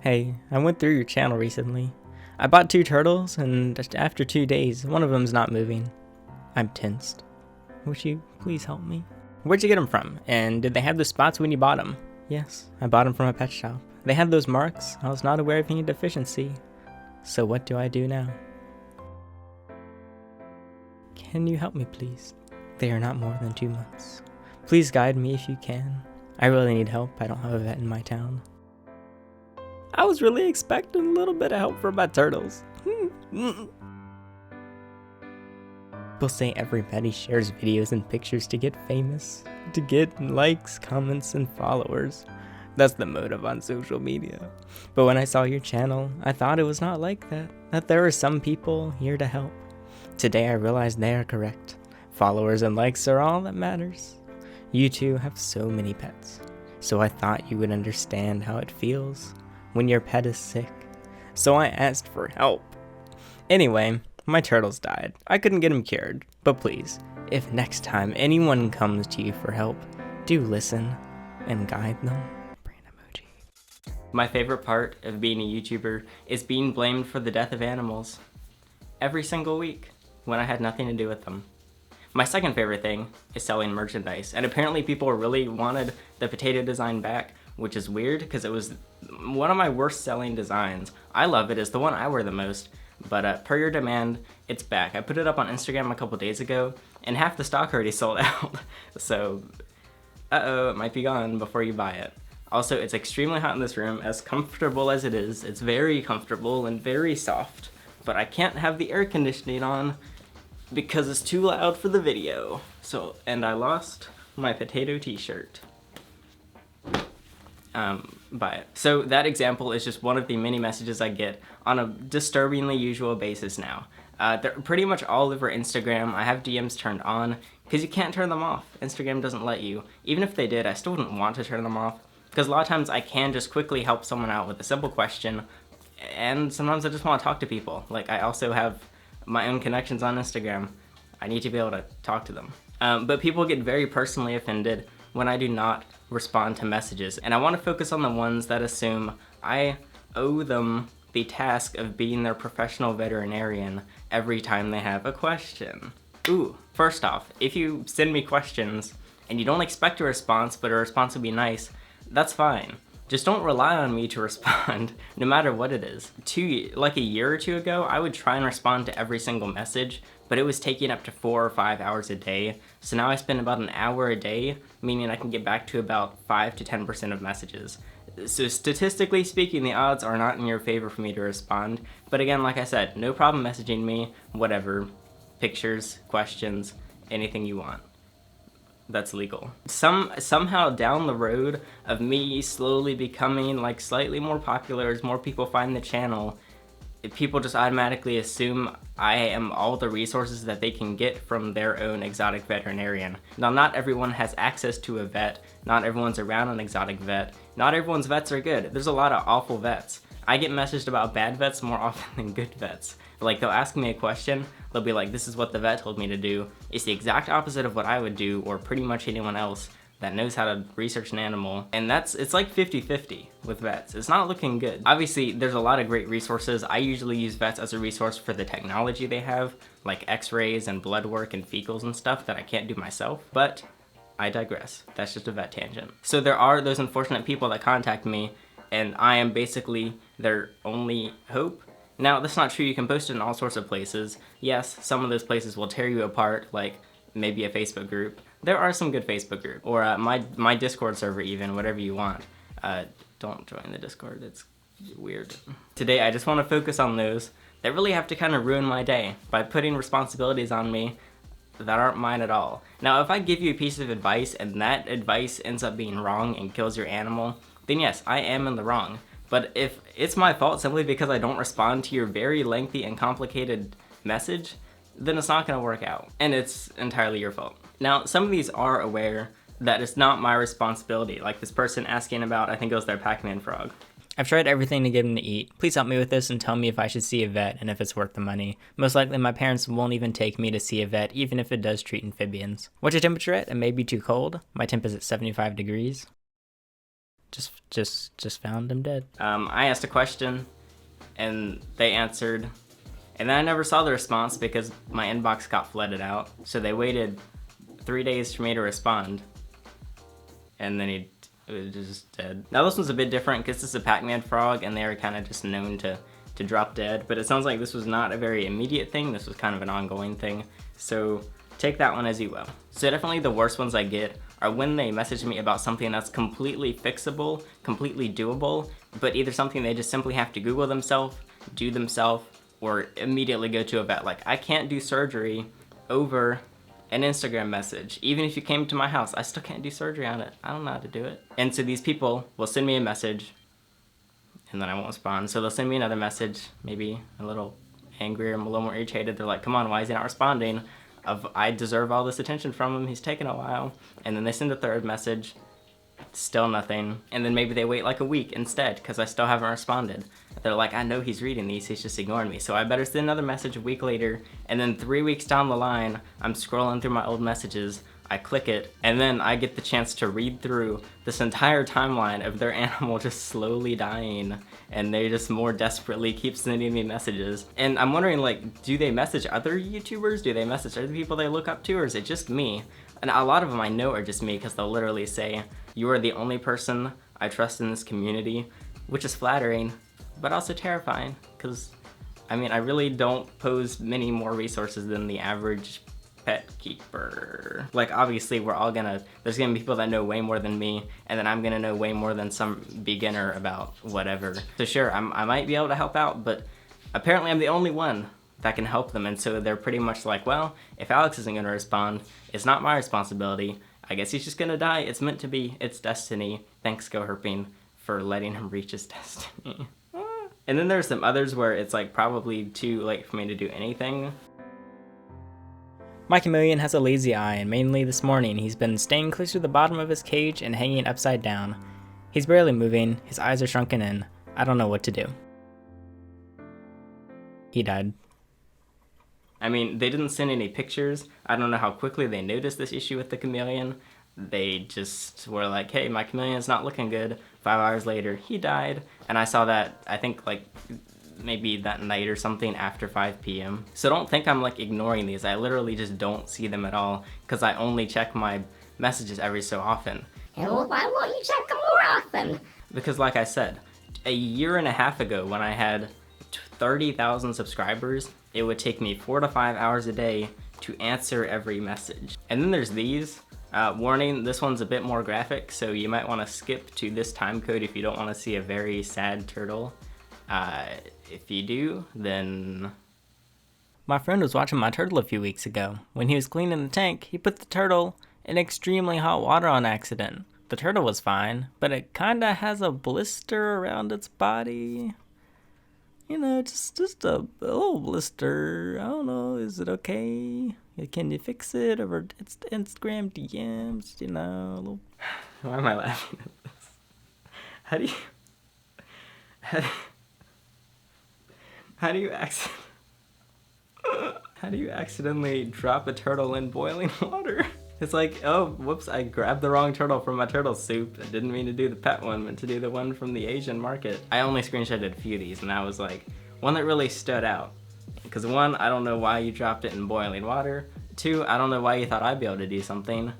Hey, I went through your channel recently. I bought 2 turtles, and after 2 days, one of them's not moving. I'm tensed. Would you please help me? Where'd you get them from? And did they have the spots when you bought them? Yes, I bought them from a pet shop. They had those marks. I was not aware of any deficiency. So what do I do now? Can you help me, please? They are not more than 2 months. Please guide me if you can. I really need help. I don't have a vet in my town. I was really expecting a little bit of help from my turtles. People say everybody shares videos and pictures to get famous, to get likes, comments, and followers. That's the motive on social media. But when I saw your channel, I thought it was not like that, that there are some people here to help. Today I realized they are correct. Followers and likes are all that matters. You two have so many pets, so I thought you would understand how it feels when your pet is sick. So I asked for help. Anyway, my turtles died. I couldn't get them cured, but please, if next time anyone comes to you for help, do listen and guide them. Brain emoji. My favorite part of being a YouTuber is being blamed for the death of animals. Every single week, when I had nothing to do with them. My second favorite thing is selling merchandise, and apparently people really wanted the potato design back, which is weird because it was one of my worst selling designs. I love it, it's the one I wear the most, but per your demand, it's back. I put it up on Instagram a couple days ago, and half the stock already sold out. So, it might be gone before you buy it. Also, it's extremely hot in this room, as comfortable as it is. It's very comfortable and very soft, but I can't have the air conditioning on because it's too loud for the video. So, and I lost my potato t-shirt. Buy it. So that example is just one of the many messages I get on a disturbingly usual basis now. They're pretty much all over Instagram. I have DMs turned on because you can't turn them off. Instagram doesn't let you. Even if they did, I still wouldn't want to turn them off because a lot of times I can just quickly help someone out with a simple question, and sometimes I just want to talk to people. Like, I also have my own connections on Instagram. I need to be able to talk to them. But people get very personally offended when I do not respond to messages, and I want to focus on the ones that assume I owe them the task of being their professional veterinarian every time they have a question. Ooh, first off, if you send me questions and you don't expect a response, but a response would be nice, that's fine. Just don't rely on me to respond, no matter what it is. Like a year or two ago, I would try and respond to every single message, but it was taking up to 4 or 5 hours a day. So now I spend about an hour a day, meaning I can get back to about 5 to 10% of messages. So statistically speaking, the odds are not in your favor for me to respond. But again, like I said, no problem messaging me, whatever. Pictures, questions, anything you want. That's legal. Somehow down the road of me slowly becoming like slightly more popular as more people find the channel, people just automatically assume I am all the resources that they can get from their own exotic veterinarian. Now, not everyone has access to a vet, not everyone's around an exotic vet, not everyone's vets are good. There's a lot of awful vets. I get messaged about bad vets more often than good vets. Like, they'll ask me a question, they'll be like, this is what the vet told me to do. It's the exact opposite of what I would do, or pretty much anyone else that knows how to research an animal. And it's like 50-50 with vets. It's not looking good. Obviously, there's a lot of great resources. I usually use vets as a resource for the technology they have, like x-rays and blood work and fecals and stuff that I can't do myself, but I digress. That's just a vet tangent. So there are those unfortunate people that contact me, and I am basically their only hope. Now, that's not true. You can post it in all sorts of places. Yes, some of those places will tear you apart, like maybe a Facebook group. There are some good Facebook groups, or my Discord server even, whatever you want. Don't join the Discord, it's weird. Today, I just want to focus on those that really have to kind of ruin my day by putting responsibilities on me that aren't mine at all. Now, if I give you a piece of advice and that advice ends up being wrong and kills your animal, then yes, I am in the wrong. But if it's my fault simply because I don't respond to your very lengthy and complicated message, then it's not gonna work out. And it's entirely your fault. Now, some of these are aware that it's not my responsibility, like this person asking about, I think it was their Pac-Man frog. I've tried everything to get him to eat. Please help me with this and tell me if I should see a vet and if it's worth the money. Most likely my parents won't even take me to see a vet, even if it does treat amphibians. What's your temperature at? It may be too cold. My temp is at 75 degrees. Just found him dead. I asked a question, and they answered, and then I never saw the response because my inbox got flooded out. So they waited 3 days for me to respond, and then he was just dead. Now this one's a bit different because this is a Pac-Man frog, and they are kind of just known to drop dead. But it sounds like this was not a very immediate thing. This was kind of an ongoing thing. So take that one as you will. So definitely the worst ones I get are when they message me about something that's completely fixable, completely doable, but either something they just simply have to Google themselves, do themselves, or immediately go to a vet. Like, I can't do surgery over an Instagram message. Even if you came to my house, I still can't do surgery on it. I don't know how to do it. And so these people will send me a message, and then I won't respond. So they'll send me another message, maybe a little angrier, I'm a little more irritated. They're like, come on, why is he not responding? I deserve all this attention from him, he's taken a while. And then they send a third message, still nothing. And then maybe they wait like a week instead, because I still haven't responded. They're like, I know he's reading these, he's just ignoring me. So I better send another message a week later, and then 3 weeks down the line, I'm scrolling through my old messages, I click it, and then I get the chance to read through this entire timeline of their animal just slowly dying, and they just more desperately keep sending me messages. And I'm wondering, like, do they message other YouTubers? Do they message other people they look up to, or is it just me? And a lot of them I know are just me, because they'll literally say, you are the only person I trust in this community, which is flattering, but also terrifying, because, I mean, I really don't pose many more resources than the average pet keeper. Like, obviously there's gonna be people that know way more than me, and then I'm gonna know way more than some beginner about whatever. So sure, I might be able to help out, but apparently I'm the only one that can help them, and so they're pretty much like, well, if Alex isn't gonna respond, it's not my responsibility. I guess he's just gonna die. It's meant to be. It's destiny. Thanks, GoHerping, for letting him reach his destiny. And then there's some others where it's like probably too late for me to do anything. My chameleon has a lazy eye, and mainly this morning he's been staying close to the bottom of his cage and hanging upside down. He's barely moving, his eyes are shrunken in. I don't know what to do. He died. I mean, they didn't send any pictures. I don't know how quickly they noticed this issue with the chameleon. They just were like, hey, my chameleon's not looking good. 5 hours later, he died. And I saw that, I think, like, maybe that night or something after 5 p.m. So don't think I'm like ignoring these. I literally just don't see them at all because I only check my messages every so often. Well, why won't you check them more often? Because like I said, a year and a half ago when I had 30,000 subscribers, it would take me 4 to 5 hours a day to answer every message. And then there's these. Warning, this one's a bit more graphic, so you might want to skip to this time code if you don't want to see a very sad turtle. If you do, then... My friend was watching my turtle a few weeks ago. When he was cleaning the tank, he put the turtle in extremely hot water on accident. The turtle was fine, but it kinda has a blister around its body. You know, just a little blister. I don't know, is it okay? Can you fix it over Instagram DMs, you know? Why am I laughing at this? How do you accidentally drop a turtle in boiling water? It's like, oh, whoops, I grabbed the wrong turtle from my turtle soup. I didn't mean to do the pet one, meant to do the one from the Asian market. I only screenshotted a few of these, and that was like one that really stood out. Because one, I don't know why you dropped it in boiling water. Two, I don't know why you thought I'd be able to do something.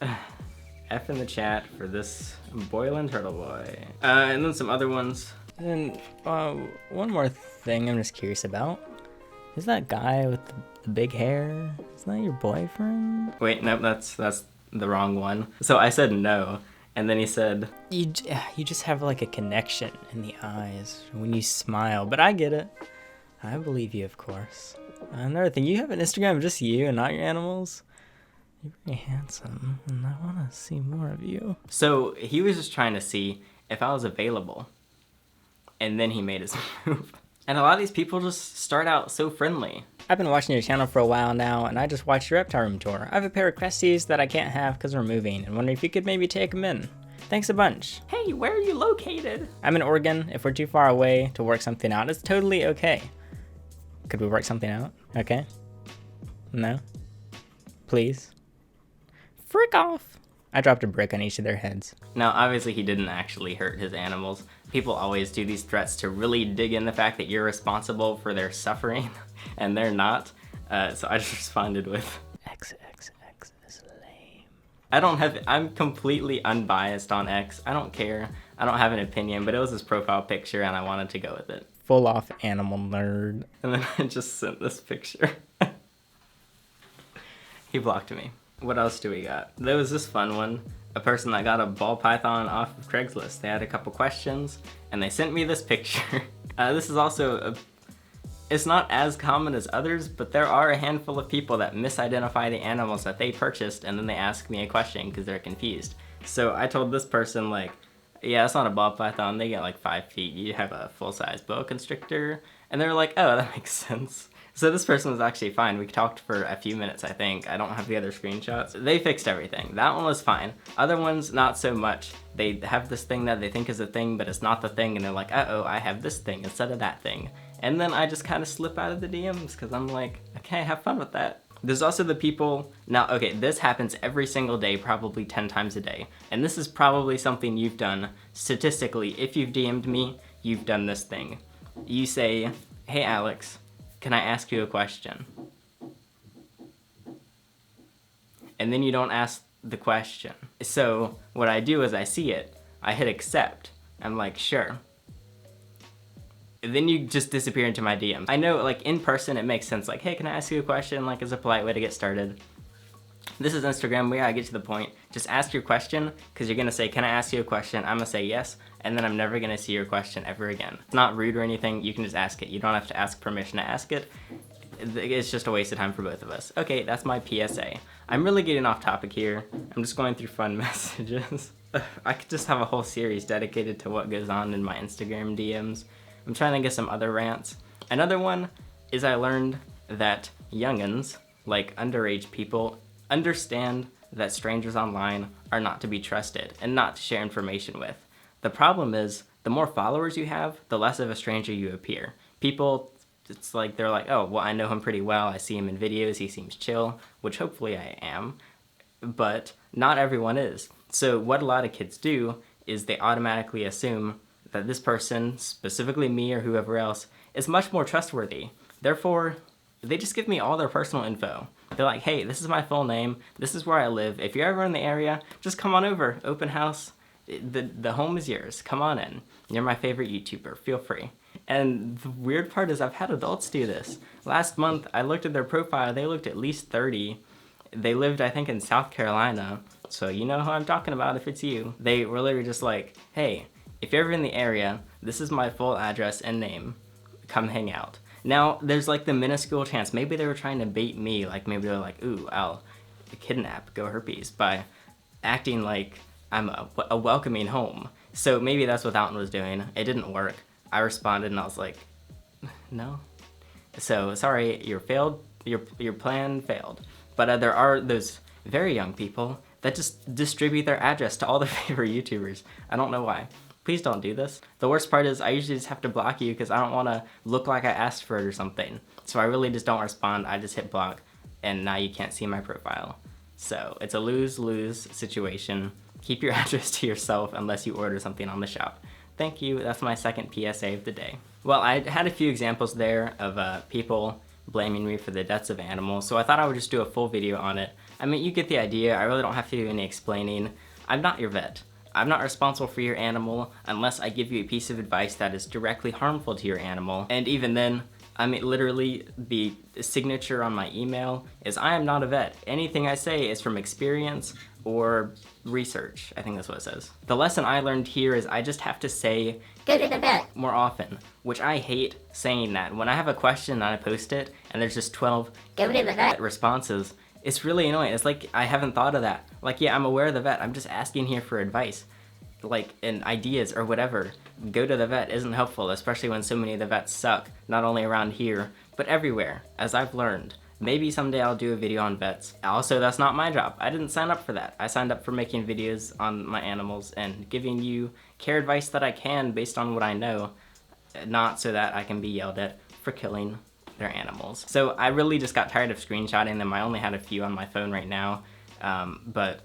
F in the chat for this boiling turtle boy. And then some other ones. And one more thing I'm just curious about. Is that guy with the big hair, is that your boyfriend? Wait, nope, that's the wrong one. So I said no, and then he said... You just have like a connection in the eyes when you smile, but I get it. I believe you, of course. Another thing, you have an Instagram of just you and not your animals? You're very handsome, and I want to see more of you. So he was just trying to see if I was available, and then he made his move. And a lot of these people just start out so friendly. I've been watching your channel for a while now, and I just watched your reptile room tour. I have a pair of Cresties that I can't have because we're moving, and wondering if you could maybe take them in. Thanks a bunch. Hey, where are you located? I'm in Oregon. If we're too far away to work something out, it's totally okay. Could we work something out? Okay? No? Please? Frick off! I dropped a brick on each of their heads. Now, obviously he didn't actually hurt his animals. People always do these threats to really dig in the fact that you're responsible for their suffering, and they're not. So I just responded with, XXX is lame. I'm completely unbiased on X. I don't care. I don't have an opinion, but it was his profile picture and I wanted to go with it. Full off animal nerd. And then I just sent this picture. He blocked me. What else do we got? There was this fun one. A person that got a ball python off of Craigslist. They had a couple questions and they sent me this picture. This is also it's not as common as others, but there are a handful of people that misidentify the animals that they purchased and then they ask me a question because they're confused. So I told this person, like, yeah, it's not a ball python, they get like 5 feet, you have a full-size boa constrictor. And they're like, oh, that makes sense. So this person was actually fine. We talked for a few minutes, I think. I don't have the other screenshots. They fixed everything. That one was fine. Other ones, not so much. They have this thing that they think is a thing, but it's not the thing, and they're like, uh-oh, I have this thing instead of that thing. And then I just kind of slip out of the DMs, because I'm like, okay, have fun with that. There's also the people, now, okay, this happens every single day, probably 10 times a day. And this is probably something you've done. Statistically, if you've DM'd me, you've done this thing. You say, hey, Alex, can I ask you a question? And then you don't ask the question. So what I do is I see it, I hit accept. I'm like, sure. And then you just disappear into my DMs. I know, like, in person it makes sense, like, hey, can I ask you a question? Like, it's a polite way to get started. This is Instagram, we gotta get to the point. Just ask your question, because you're gonna say, can I ask you a question? I'm gonna say yes, and then I'm never gonna see your question ever again. It's not rude or anything, you can just ask it. You don't have to ask permission to ask it. It's just a waste of time for both of us. Okay, that's my PSA. I'm really getting off topic here. I'm just going through fun messages. I could just have a whole series dedicated to what goes on in my Instagram DMs. I'm trying to think of some other rants. Another one is I learned that youngins, like underage people, understand that strangers online are not to be trusted and not to share information with. The problem is, the more followers you have, the less of a stranger you appear. People, it's like, they're like, oh, well, I know him pretty well, I see him in videos, he seems chill, which hopefully I am, but not everyone is. So what a lot of kids do is they automatically assume that this person, specifically me or whoever else, is much more trustworthy. Therefore, they just give me all their personal info. They're like, hey, this is my full name, this is where I live, if you're ever in the area, just come on over, open house, the home is yours, come on in. You're my favorite YouTuber, feel free. And the weird part is I've had adults do this. Last month, I looked at their profile, they looked at least 30. They lived, I think, in South Carolina, so you know who I'm talking about if it's you. They were literally just like, hey, if you're ever in the area, this is my full address and name, come hang out. Now, there's like the minuscule chance, maybe they were trying to bait me, like maybe they're like, ooh, I'll kidnap GoHerpes by acting like I'm a welcoming home. So maybe that's what that one was doing. It didn't work. I responded and I was like, no. So sorry, your plan failed. But there are those very young people that just distribute their address to all their favorite YouTubers. I don't know why. Please don't do this. The worst part is I usually just have to block you because I don't want to look like I asked for it or something. So I really just don't respond. I just hit block and now you can't see my profile. So it's a lose-lose situation. Keep your address to yourself unless you order something on the shop. Thank you. That's my second PSA of the day. Well, I had a few examples there of people blaming me for the deaths of animals, so I thought I would just do a full video on it. I mean, you get the idea. I really don't have to do any explaining. I'm not your vet. I'm not responsible for your animal unless I give you a piece of advice that is directly harmful to your animal. And even then, I mean, literally the signature on my email is I am not a vet. Anything I say is from experience or research. I think that's what it says. The lesson I learned here is I just have to say Go to the vet. more often, which I hate saying that. When I have a question and I post it and there's just 12 Go to the vet. responses, it's really annoying. It's like I haven't thought of that. Like, yeah, I'm aware of the vet. I'm just asking here for advice, like, and ideas or whatever. Go to the vet isn't helpful, especially when so many of the vets suck, not only around here, but everywhere, as I've learned. Maybe someday I'll do a video on vets. Also, that's not my job. I didn't sign up for that. I signed up for making videos on my animals and giving you care advice that I can based on what I know, not so that I can be yelled at for killing their animals. So I really just got tired of screenshotting them. I only had a few on my phone right now, but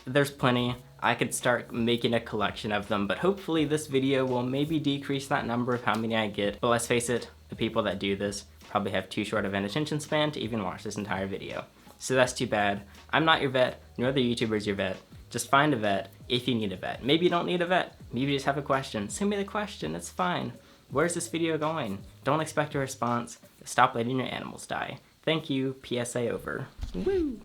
there's plenty. I could start making a collection of them, but hopefully this video will maybe decrease that number of how many I get. But let's face it, the people that do this probably have too short of an attention span to even watch this entire video. So that's too bad. I'm not your vet, nor the YouTubers your vet. Just find a vet if you need a vet. Maybe you don't need a vet. Maybe you just have a question. Send me the question, it's fine. Where's this video going? Don't expect a response. Stop letting your animals die. Thank you, PSA over. Woo!